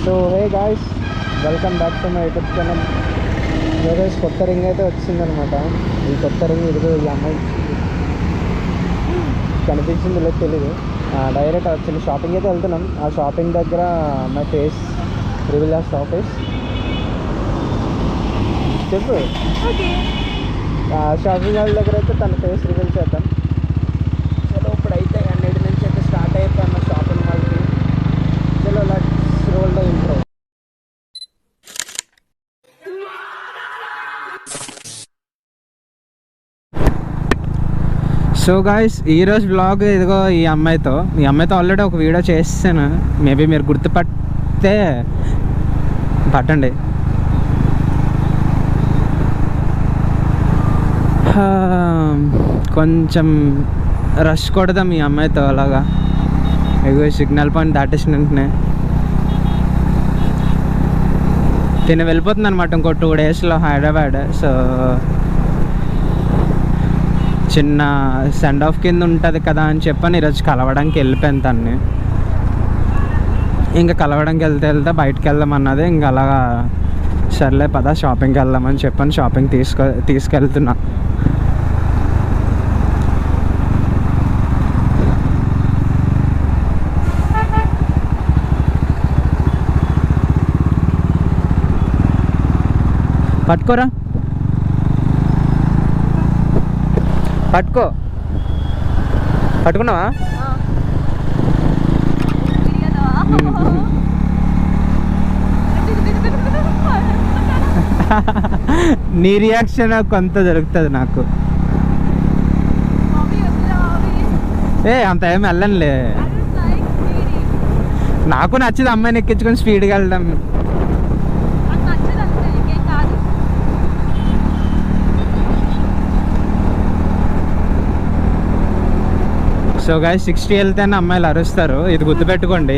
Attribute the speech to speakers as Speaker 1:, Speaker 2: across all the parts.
Speaker 1: So hey guys, welcome back to my YouTube channel. ఈరోజు కొత్త ring అయితే వచ్చిందనమాట. ఈ కొత్త రింగ్ ఇదిగో ఈ అమ్మాయి కనిపించింది లేదు తెలీదు. డైరెక్ట్ వచ్చింది. షాపింగ్ అయితే వెళ్తున్నాం. ఆ షాపింగ్ దగ్గర మై ఫేస్ రివీల్ చేస్తా. ఫేస్ చెప్పు. షాపింగ్ మాల్ దగ్గర అయితే తన ఫేస్ రివీల్ చేద్దాం. చలో ఇప్పుడైతే 2 నుంచి అయితే స్టార్ట్ అయిపోయాను షాపింగ్ మాల్కి. చలో let's roll the intro. So guys, ఈరోజు బ్లాగ్ ఇదిగో ఈ అమ్మాయితో ఆల్రెడీ ఒక వీడియో చేసాను. మేబీ మీరు గుర్తుపడితే పట్టండి. కొంచెం రష్ కొడదాం ఈ అమ్మాయితో అలాగా. ఇదిగో సిగ్నల్ పాయింట్ దాటేసిన వెంటనే తిని వెళ్ళిపోతుంది అనమాట ఇంకో 2 డేస్లో హైదరాబాద్. సో చిన్న సెండ్ ఆఫ్ కింద ఉంటుంది కదా అని చెప్పని ఈరోజు కలవడానికి వెళ్ళిపోయాను తన్ని. ఇంకా కలవడానికి వెళ్తే బయటకు వెళ్దామన్నది. ఇంకా అలాగా సర్లే పదా షాపింగ్కి వెళ్దామని చెప్పని షాపింగ్ తీసుకెళ్తున్నా. పట్టుకోరా, పట్టుకున్నావా? నీ రియాక్షన్ కొంత దొరుకుతుంది నాకు. అంత ఏం వెళ్ళనులే. నాకు నచ్చదు అమ్మాయిని ఎక్కించుకొని స్పీడ్గా వెళ్ళడం. సో గాయస్, 60 వెళ్తేనే అమ్మాయిలు అరుస్తారు. ఇది గుర్తుపెట్టుకోండి.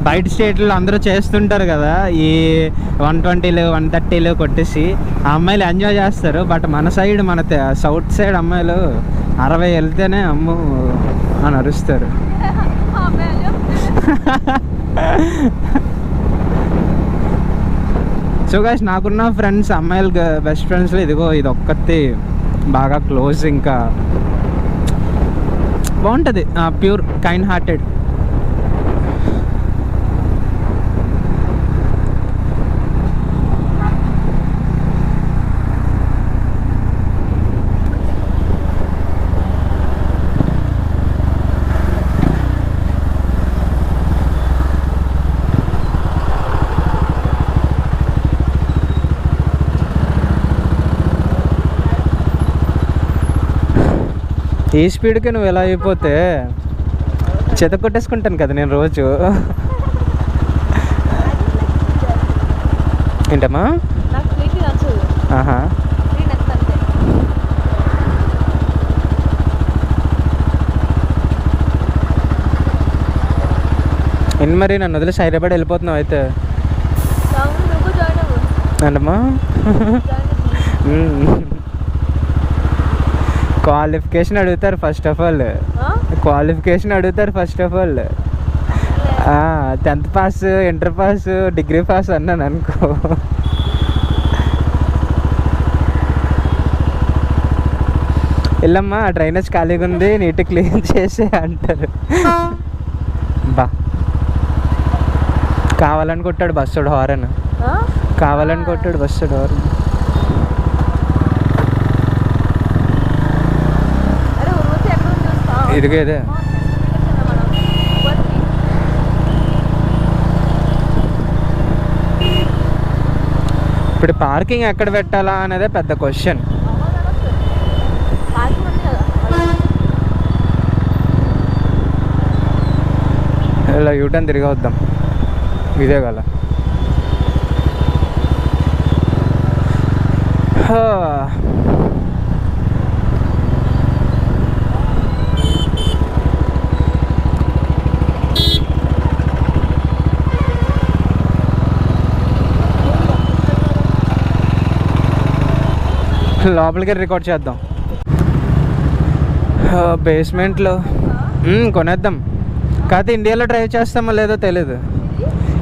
Speaker 1: బయట స్టేట్లో అందరూ చేస్తుంటారు కదా ఈ 120లు 130లు కొట్టేసి. ఆ అమ్మాయిలు ఎంజాయ్ చేస్తారు. బట్ మన సైడ్, మన సౌత్ సైడ్ అమ్మాయిలు 60 వెళ్తేనే అమ్ము అని అరుస్తారు. సో గాయస్, నాకున్న ఫ్రెండ్స్ అమ్మాయిలు బెస్ట్ ఫ్రెండ్స్లో ఇదిగో ఇది ఒక్కటి బాగా క్లోజ్. ఇంకా బాగుంటుంది. Pure kind hearted. ఈ స్పీడ్కి నువ్వు ఎలా అయిపోతే చెత్త కొట్టేసుకుంటాను కదా నేను రోజు. ఏంటమ్మా? ఆహా, ఎన్ని మరి నన్ను వదిలేసి హైదరాబాద్ వెళ్ళిపోతున్నావు అయితే ఏంటమ్మా? క్వాలిఫికేషన్ అడుగుతారు first of all. 10th pass, inter pass, degree pass అన్నాను అనుకో. వెళ్ళమ్మా, డ్రైనేజ్ ఖాళీగా ఉంది, నీట్ క్లీన్ చేసే అంటారు. బా కావాలని కొట్టాడు బస్సుడు హారన్. ఇదిగో ఇదే. ఇప్పుడు పార్కింగ్ ఎక్కడ పెట్టాలా అనేదే పెద్ద క్వశ్చన్. ఇలా యూటర్న్ తిరిగి వద్దాం. ఇదే కదా. లోపలికి రికార్డ్ చేద్దాం. బేస్మెంట్లో కొనేద్దాం. కాకపోతే ఇండియాలో డ్రైవ్ చేస్తామో లేదో తెలీదు.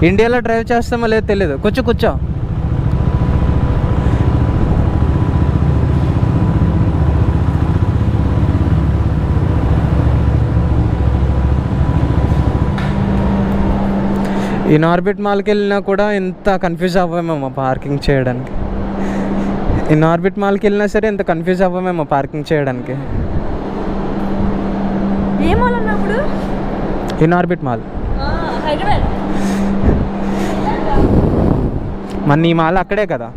Speaker 1: ఇండియాలో డ్రైవ్ చేస్తామో లేదో తెలీదు. కూర్చో ఇన్ ఆర్బిట్ మాల్కి వెళ్ళినా కూడా ఇంత కన్ఫ్యూజ్ అవ్వమేమో పార్కింగ్ చేయడానికి. ఇన్ ఆర్బిట్ మాల్కి వెళ్ళినా సరే ఇంత కన్ఫ్యూజ్ అవ్వమేమో పార్కింగ్ చేయడానికి.
Speaker 2: ఏ మాల్ అన్నప్పుడు?
Speaker 1: Inorbit mall.
Speaker 2: హైదరాబాద్.
Speaker 1: మన ఈ మాల్ అక్కడే కదా.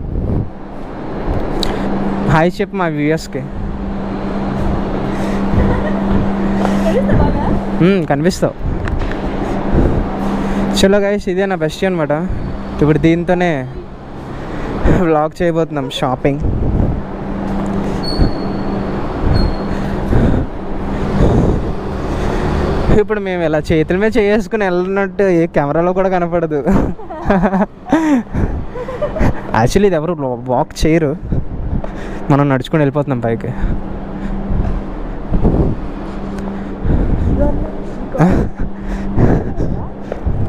Speaker 1: హాయ్ చెప్పు మా వ్యూయర్స్కి. కనిపిస్తావు. చలో గైస్, ఇదే నా బెస్ట్ అనమాట. ఇప్పుడు దీంతోనే వ్లాగ్ చేయబోతున్నాం. షాపింగ్ ఇప్పుడు మేము ఇలా చేతుల మీద చేసుకుని వెళ్ళినట్టు ఏ కెమెరాలో కూడా కనపడదు. యాక్చువల్లీ ఇది ఎవరు వాక్ చేయరు, మనం నడుచుకొని వెళ్ళిపోతున్నాం పైకి.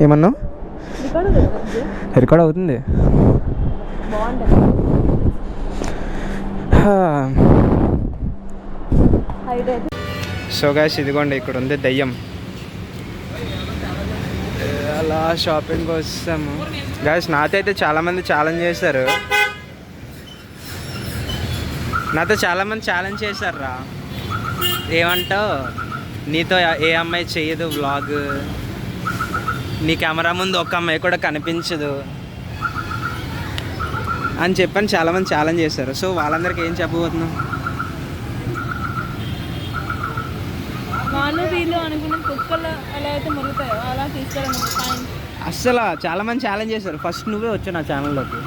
Speaker 1: ఏమన్నా రికార్డ్ అవుతుంది. సో గైస్, ఇదిగోండి ఇక్కడ ఉంది దెయ్యం. అలా షాపింగ్ వస్తాము గైస్. నాతో అయితే చాలామంది ఛాలెంజ్ చేశారు. రా. ఏమంటావు, నీతో ఏ అమ్మాయి చేయదు వ్లాగ్, నీ కెమెరా ముందు ఒక అమ్మాయి కూడా కనిపించదు అని చెప్పని చాలామంది ఛాలెంజ్ చేశారు. సో వాళ్ళందరికీ ఏం చెప్పబోతున్నాం? అస్సలు చాలామంది ఛాలెంజ్ చేశారు. ఫస్ట్ నువ్వే వచ్చావు నా ఛానల్లోకి.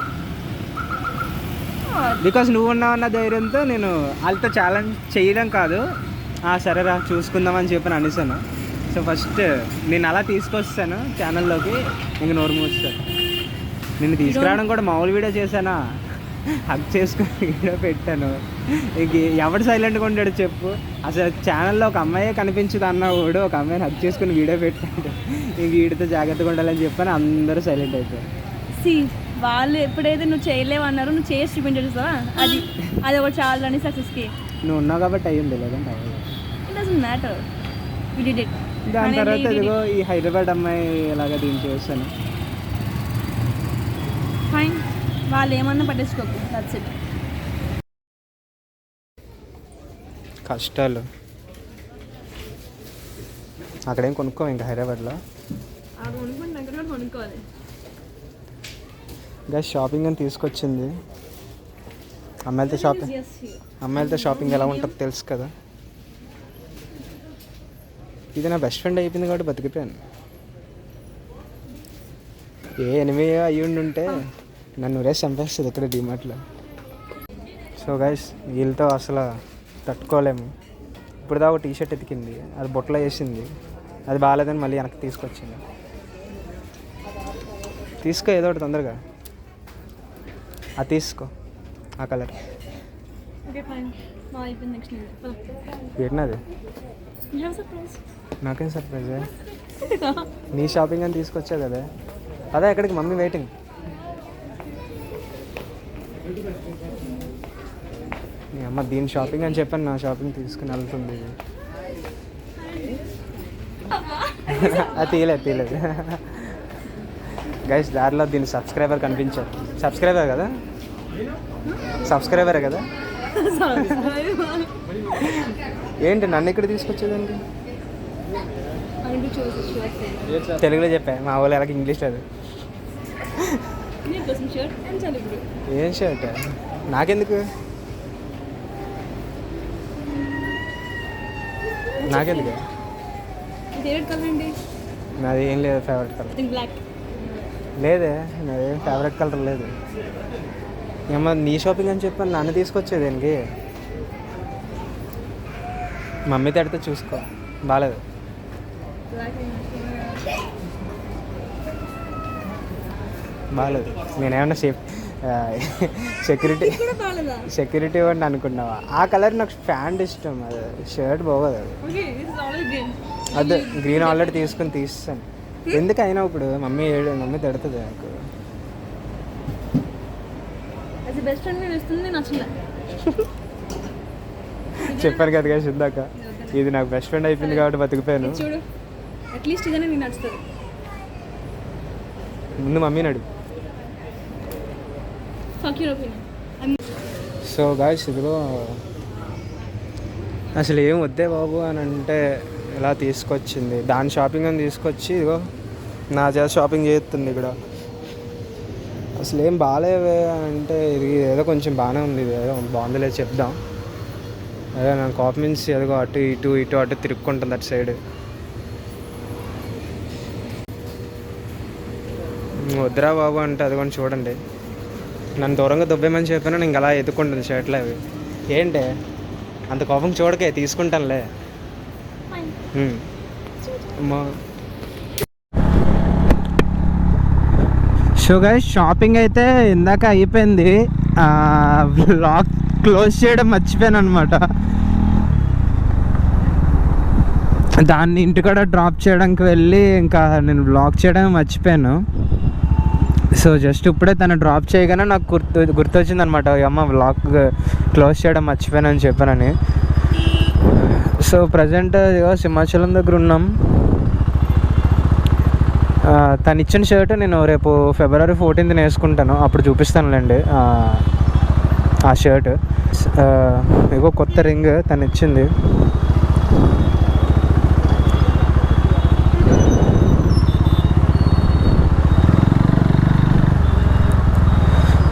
Speaker 1: బికాస్ నువ్వు ఉన్నావన్న ధైర్యంతో నేను వాళ్ళతో ఛాలెంజ్ చేయడం కాదు, సరేరా చూసుకుందామని చెప్పని అనేసాను. సో ఫస్ట్ నేను అలా తీసుకొస్తాను ఛానల్లోకి, ఇంక నోరు మూస్తాను. నేను తీసుకురావడం కూడా మామూలు వీడియో చేశానా, హక్ చేసుకుని వీడియో పెట్టాను. ఇంక ఎవడు సైలెంట్గా ఉంటాడు చెప్పు? అసలు ఛానల్లో ఒక అమ్మాయే కనిపించదు అన్నవాడు ఒక అమ్మాయిని హక్ చేసుకుని వీడియో పెట్టాడు. ఇంక వీడితో జాగ్రత్తగా ఉండాలని చెప్పని అందరూ సైలెంట్ అయిపోయారు.
Speaker 2: వాళ్ళు ఎప్పుడైతే నువ్వు చేయలేవు అన్నారు, నువ్వు చేసి చూపించా, అది ఒక చాలా అని సక్సెస్కి
Speaker 1: నువ్వు ఉన్నావు కాబట్టి అయ్యింది, లేదంటే
Speaker 2: మ్యాటర్.
Speaker 1: దాని తర్వాత ఇదిగో ఈ హైదరాబాద్ అమ్మాయి ఇలాగా దీన్ని చేస్తాను.
Speaker 2: ఫైన్, వాళ్ళు ఏమన్నా పట్టించుకోకు. That's it.
Speaker 1: కష్టాలు అక్కడేం కొనుక్కో ఇంకా హైదరాబాద్లో.
Speaker 2: కొనుక్కోవాలి.
Speaker 1: గైస్, షాపింగ్ అని తీసుకొచ్చింది. అమ్మాయిలతో షాపింగ్ ఎలా ఉంటుందో తెలుసు కదా. ఇది నా బెస్ట్ ఫ్రెండ్ అయిపోయింది కాబట్టి బతికిపోయాను. ఏ ఎనిమిది అయ్యి ఉంటే నన్ను రేసి చంపేస్తుంది ఇక్కడ డిమార్ట్లో. సో గైస్, వీళ్ళతో అసలు తట్టుకోలేము. ఇప్పుడు దా ఒక టీషర్ట్ ఎతికింది, అది బొట్టలో వేసింది, అది బాగాలేదని మళ్ళీ వెనక్కి తీసుకొచ్చింది. తీసుకో ఏదో ఒకటి తొందరగా, అది తీసుకో ఆ కలర్. ఏంటది? నాకేం సర్ప్రైజ్? నీ షాపింగ్ అని తీసుకొచ్చా కదా. అదే ఎక్కడికి? Mummy waiting. నీ అమ్మ దీని షాపింగ్ అని చెప్పాను, నా షాపింగ్ తీసుకుని వెళ్తుంది. అది తీయలేదు. గైస్, దారిలో దీని సబ్స్క్రైబర్ కనిపించారు. సబ్స్క్రైబరే కదా. ఏంటి నన్ను ఇక్కడ తీసుకొచ్చేదండి? తెలుగులో చెప్పా, మా వాళ్ళు ఎలాగ ఇంగ్లీష్ లేదు. ఏం షర్ట్? నాకెందుకు? నాది ఏం లేదు ఫేవరెట్ కలర్. లేదే, నాదేం ఫేవరెట్ కలర్ లేదు. ఏమో నీ షాపింగ్ అని చెప్పాను, నన్ను తీసుకొచ్చేది దేనికి? మమ్మీ తడితే చూసుకో, బాగాలేదు. నేనేమన్నా సెక్యూరిటీ వాడిని అనుకున్నావా? ఆ కలర్ నాకు ప్యాంట్ ఇష్టం, అది షర్ట్ బాగోదు. అది గ్రీన్ ఆల్రెడీ తీస్తాను. ఎందుకు అయినా ఇప్పుడు మమ్మీ తిడుతుంది నాకు.
Speaker 2: అది బెస్ట్ ఫ్రెండ్ నేను ఇస్తుంది నచ్చలే.
Speaker 1: చెప్పాను కదా ఇందాక, ఇది నాకు బెస్ట్ ఫ్రెండ్ అయిపోయింది కాబట్టి బతికిపోయాను.
Speaker 2: చూడు అట్లీస్ట్ ఇదనే నీకు నచ్చుతుంది.
Speaker 1: ముందు మమ్మీని అడుగు. సో గాయ్స్ ఇదిగో అసలు ఏం వద్దే బాబు అని అంటే ఇలా తీసుకొచ్చింది, దాని షాపింగ్ అని తీసుకొచ్చి ఇదిగో నా చేత షాపింగ్ చేస్తుంది ఇక్కడ. అసలు ఏం బాగాలేవే అని అంటే ఇది ఏదో కొంచెం బాగానే ఉంది, ఇది ఏదో బాగుందిలే చెప్దాం. అదే నాకు కాపీ మీన్స్ ఎదుగో అటు అటు తిరుక్కుంటుంది అటు సైడ్. వద్దురా బాబు అంటే అది కూడా చూడండి, నన్ను దూరంగా దుబ్బేమని చెప్పాను, నేను అలా ఎత్తుకుంటుంది షర్ట్లు అవి. ఏంటి అంత కోపం చూడకే, తీసుకుంటానులే. సో గైస్ షాపింగ్ అయితే ఇందాక అయిపోయింది, వ్లాగ్ క్లోజ్ చేయడం మర్చిపోయాను అనమాట. దాన్ని ఇంటికాడ డ్రాప్ చేయడానికి వెళ్ళి ఇంకా నేను వ్లాగ్ చేయడం మర్చిపోయాను. సో జస్ట్ ఇప్పుడే తను డ్రాప్ చేయగానే నాకు గుర్తొచ్చింది అనమాట, అమ్మ వ్లాగ్ క్లోజ్ చేయడం మర్చిపోయాను అని చెప్పానని. సో ప్రజెంట్ సింహాచలం దగ్గర ఉన్నాం. తను ఇచ్చిన షర్ట్ నేను రేపు February 14th వేసుకుంటాను, అప్పుడు చూపిస్తానులేండి ఆ షర్ట్. ఇగో కొత్త రింగ్ తను ఇచ్చింది.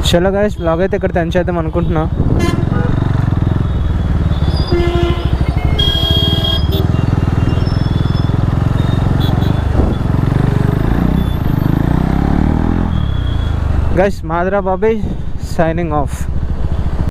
Speaker 1: చలో గాయస్ బ్లాగ్ అయితే ఇక్కడ టెన్ చేద్దాం అనుకుంటున్నా. గైస్ మాధురా బాబాయ్ సైనింగ్ ఆఫ్.